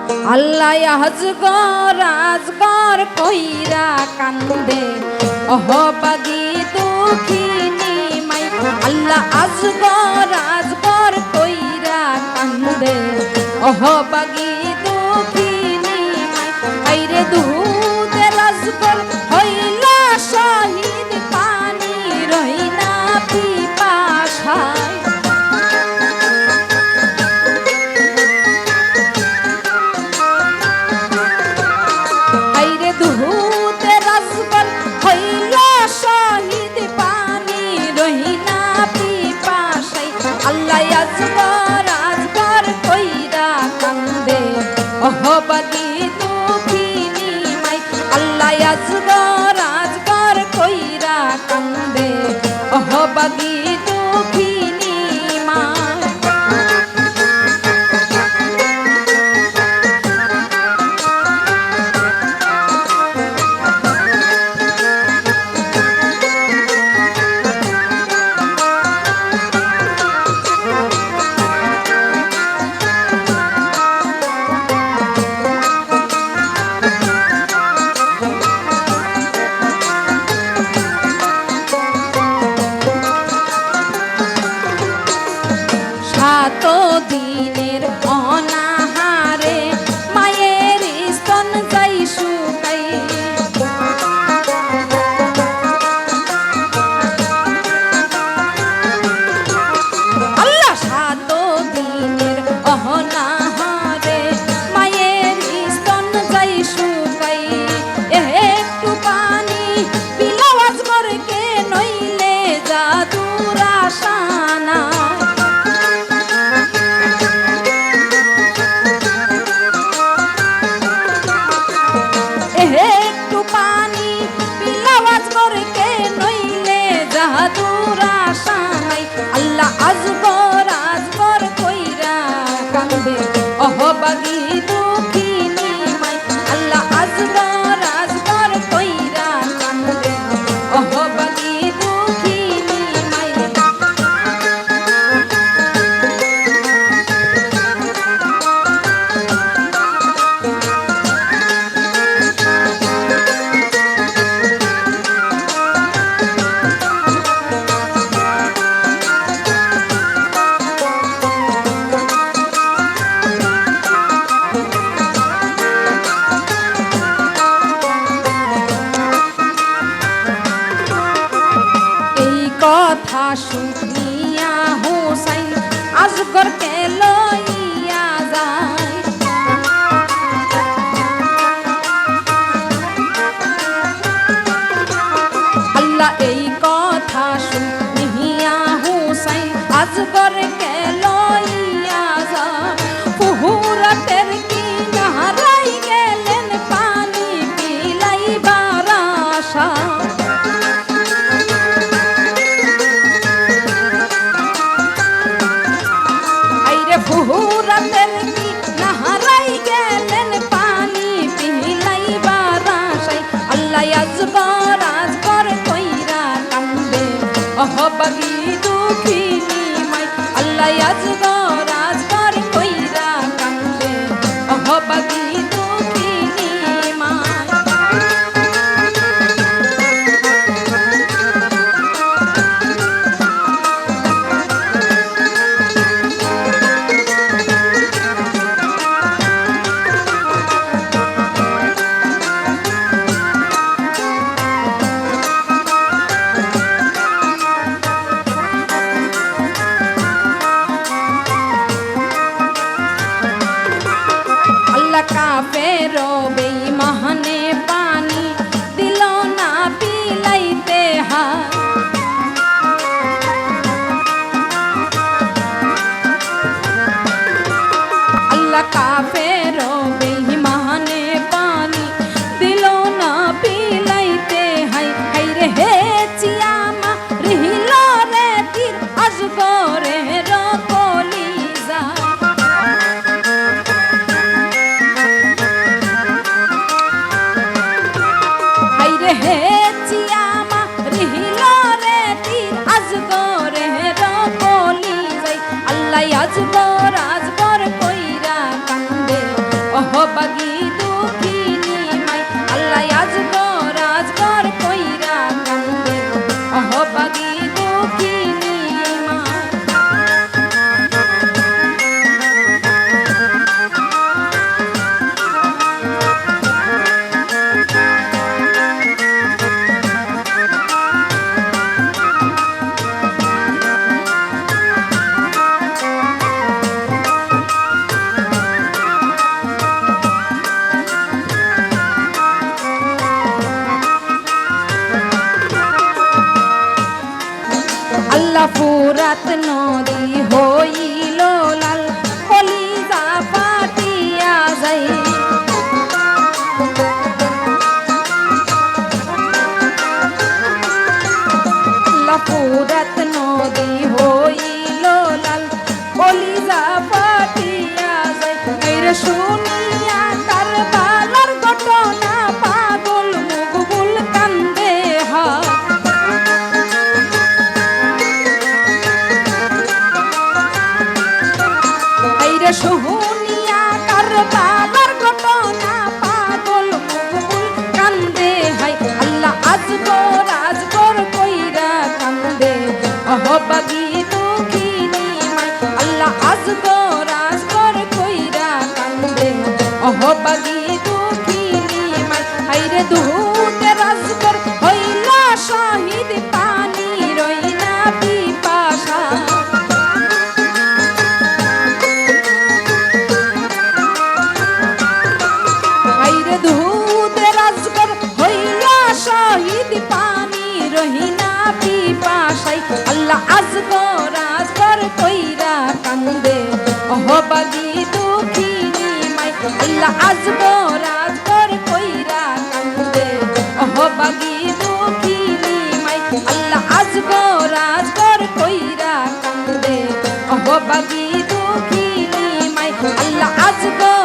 আল্লাহ আজগর আজগর কইরা কান্দে অহবাগী দুঃখিনী মাই আল্লাহ আজগর আজগর কইরা কান্দে অহবাগী দুঃখিনী মাই আইরে দুধের আজগর হইলা শহীদ পানি রহিনা পিপাসায় অহবাগী দুঃখিনী মাই আল্লাহ আজগর আজগর কইরা কান্দে অহবাগী দুঃখিনী মাই দিনের অনাহারে মায়ের স্তন যাই শুকাই আল্লাহ সাত দিনের অনাহারে মায়ের স্তন যাই শুকাই একটু পানি পিলাও আজগরকে নইলে জাদুর আশানা একটু পানি পিলাও আজগরকে নইলে জাদুর আশা নাই আল্লাহ আজগর আজগর কইরা কান্দে অহবাগী দুঃখিনী মাই আল্লাহ আজগর আজগর কইরা কান্দে অহবাগী দুঃখিনী মাই কথা শুনিয়া হোসাইন আজগরকে লইয়া যায় আল্লাহ এই কথা শুনিয়া হোসাইন আজগরকে লইয়া যায় ফুহুরাতের কিনারায় গেলেন পানি বিলাইবার আশা ফুহুরাতের কিনারায় গেলেন পানি পিলাইবার আশায় আল্লাহ আজগর আজগর কইরা কান্দে অহবাগী দুঃখিনী মাই আল্লাহ আজগর আজগর কইরা কান্দে অহবাগী দুঃখিনী মাই কাফের বেঈমানে পানি দিল না পিলাইতে হায় আল্লাহ কাফের বেঈমানে পানি দিল না পিলাইতে হায় হায়রে হে চিয়ামা রিহিল রে তীর আজগরের কলিজা হে চিয়ামা রিহিল রে তীর আজগরের কলিজায় আল্লাহ আজগর আজগর কইরা কান্দে অহবাগী দুঃখিনী মাই আল্লাহ আজগর আজগর কইরা কান্দে অহবাগী দুঃখিনী মাই। আল্লাহ ফুরাত নদী হইল লাল কলিজা ফাটিয়া যাই আল্লাহ ফুরাত নদী হইল লাল কলিজা ফাটিয়া যাই এরে শুনিয়া কারবালার ঘটনা পাগল মুগবুল কান্দে হয় শুনিয়া কারবালার ঘটনা পাগল মুগবুল কান্দে হাই আল্লাহ আজগর আজগর কইরা কান্দে অহবাগী দুঃখিনী মাই আল্লাহ আজগর আজগর কইরা কান্দে অহবাগী দুঃখিনী মাই হাইরে দুহুতের আজগর হইলা শহীদ পানি রইনা পিপাসা শহীদ পানি রহিনা পিপাসাই আল্লাহ আজগর আজগর কইরা কান্দে অহবাগী দুঃখিনী মাই আল্লাহ আজগর আজগর কইরা কান্দে অহবাগী দুঃখিনী মাই আল্লাহ আজগর আজগর কইরা কান্দে অহবাগী দুঃখিনী মাই আল্লাহ আজগর